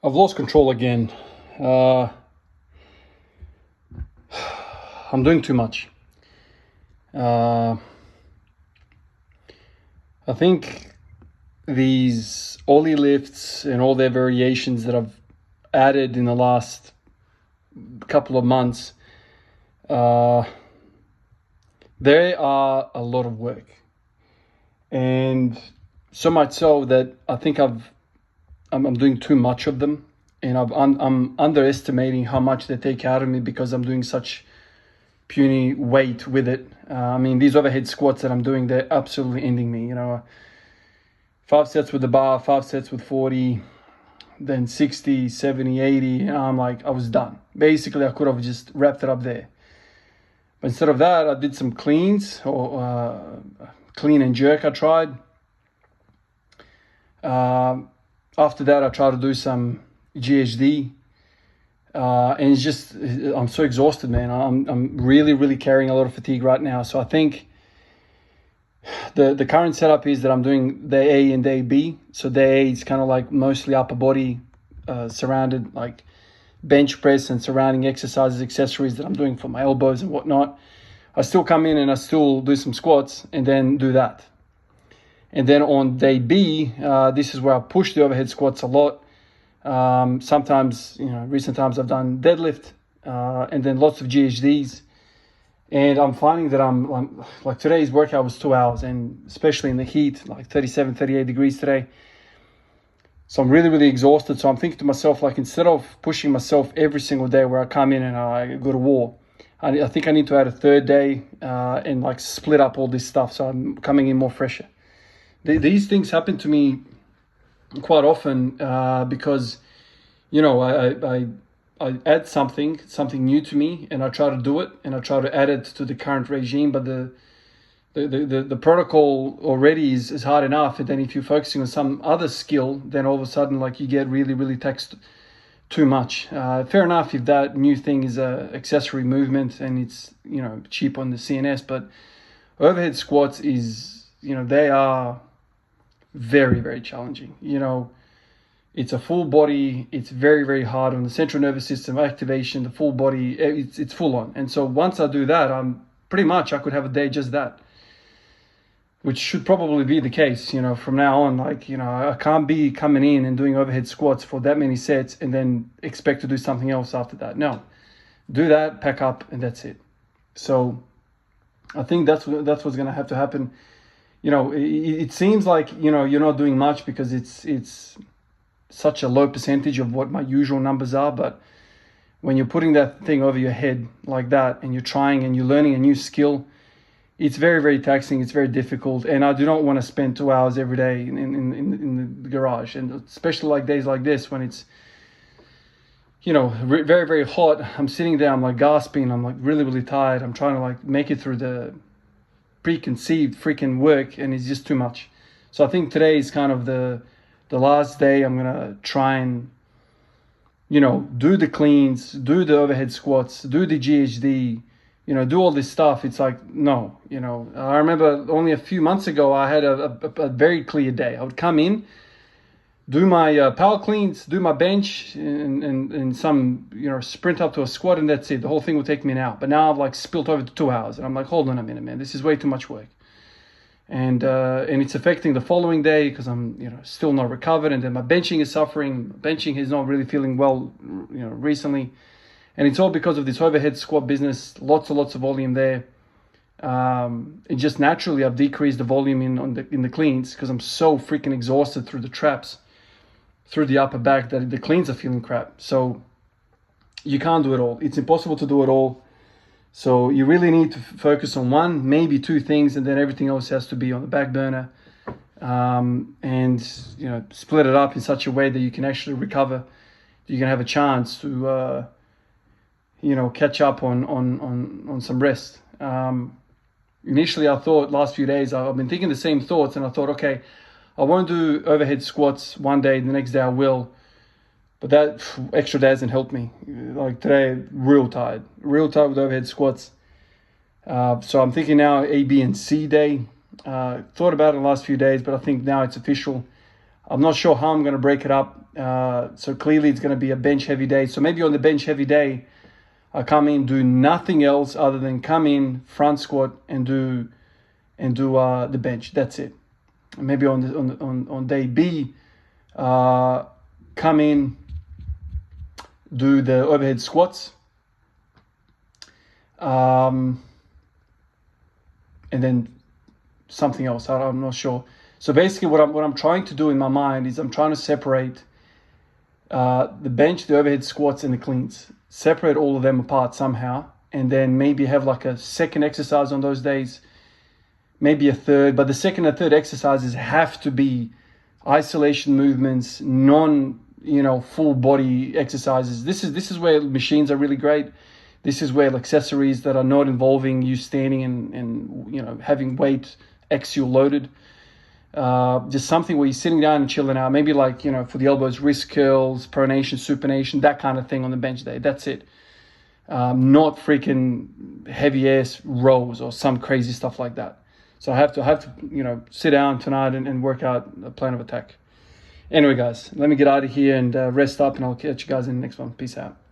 I've lost control again. I'm doing too much. I think these ollie lifts and all their variations that I've added in the last couple of months, they are a lot of work. And so much so that I think I'm doing too much of them, and I'm underestimating how much they take out of me because I'm doing such puny weight with it. These overhead squats that I'm doing, they're absolutely ending me. 5 sets with the bar, 5 sets with 40, then 60, 70, 80, and I was done. Basically, I could have just wrapped it up there. But instead of that, I did some cleans, or clean and jerk I tried. After that, I tried to do some GHD, and it's just, I'm so exhausted, man. I'm really, really carrying a lot of fatigue right now. So I think the current setup is that I'm doing day A and day B. So day A is kind of like mostly upper body, surrounded like bench press and surrounding exercises, accessories that I'm doing for my elbows and whatnot. I still come in and I still do some squats and then do that. And then on day B, this is where I push the overhead squats a lot. Sometimes, recent times I've done deadlift, and then lots of GHDs. And I'm finding that I'm like today's workout was 2 hours, and especially in the heat, like 37, 38 degrees today. So I'm really, really exhausted. So I'm thinking to myself, like, instead of pushing myself every single day where I come in and I go to war, I think I need to add a third day, and like split up all this stuff. So I'm coming in more fresher. These things happen to me quite often, because, I add something new to me, and I try to do it, and I try to add it to the current regime. But the protocol already is hard enough, and then if you're focusing on some other skill, then all of a sudden, like, you get really, really taxed too much. Fair enough if that new thing is a accessory movement and it's cheap on the CNS, but overhead squats is they are very, very challenging. It's a full body. It's very, very hard on the central nervous system activation. The full body, it's full on. And so once I do that, I could have a day just that, which should probably be the case, from now on. I can't be coming in and doing overhead squats for that many sets and then expect to do something else after that. No, do that, pack up, and that's it. So I think that's what's going to have to happen. It seems like, you're not doing much because it's such a low percentage of what my usual numbers are. But when you're putting that thing over your head like that, and you're trying and you're learning a new skill, it's very, very taxing. It's very difficult. And I do not want to spend 2 hours every day in the garage. And especially like days like this, when it's, very, very hot. I'm sitting there, I'm like gasping. I'm like really, really tired. I'm trying to like make it through the preconceived freaking work, and it's just too much. So I think today is kind of the last day. I'm gonna try and do the cleans, do the overhead squats, do the GHD, do all this stuff. It's like, no, I remember only a few months ago I had a very clear day. I would come in, do my power cleans, do my bench, and some sprint up to a squat, and that's it. The whole thing would take me an hour. But now I've like spilt over to 2 hours, and I'm like, hold on a minute, man, this is way too much work. And it's affecting the following day because I'm still not recovered, and then my benching is suffering. Benching is not really feeling well recently, and it's all because of this overhead squat business. Lots of volume there. It just naturally I've decreased the volume in the cleans because I'm so freaking exhausted through the traps, through the upper back, that the cleans are feeling crap. So you can't do it all. It's impossible to do it all. So you really need to focus on one, maybe two things, and then everything else has to be on the back burner. And split it up in such a way that you can actually recover. You can have a chance to catch up on some rest. Initially, I thought last few days I've been thinking the same thoughts, and I thought, okay, I won't do overhead squats one day, the next day I will. But that extra day hasn't helped me. Like today, real tired with overhead squats. So I'm thinking now A, B, and C day. Thought about it the last few days, but I think now it's official. I'm not sure how I'm going to break it up. So clearly it's going to be a bench heavy day. So maybe on the bench heavy day, I come in, do nothing else other than come in, front squat, and do the bench. That's it. And maybe on day B, come in, do the overhead squats, and then something else. I'm not sure. So basically, what I'm trying to do in my mind is I'm trying to separate the bench, the overhead squats, and the cleans. Separate all of them apart somehow, and then maybe have like a second exercise on those days, maybe a third. But the second and third exercises have to be isolation movements, full body exercises. This is where machines are really great. This is where accessories that are not involving you standing and having weight axial loaded. Just something where you're sitting down and chilling out, maybe like, for the elbows, wrist curls, pronation, supination, that kind of thing on the bench day. That's it. Not freaking heavy ass rows or some crazy stuff like that. So I have to sit down tonight and work out a plan of attack. Anyway, guys, let me get out of here and rest up, and I'll catch you guys in the next one. Peace out.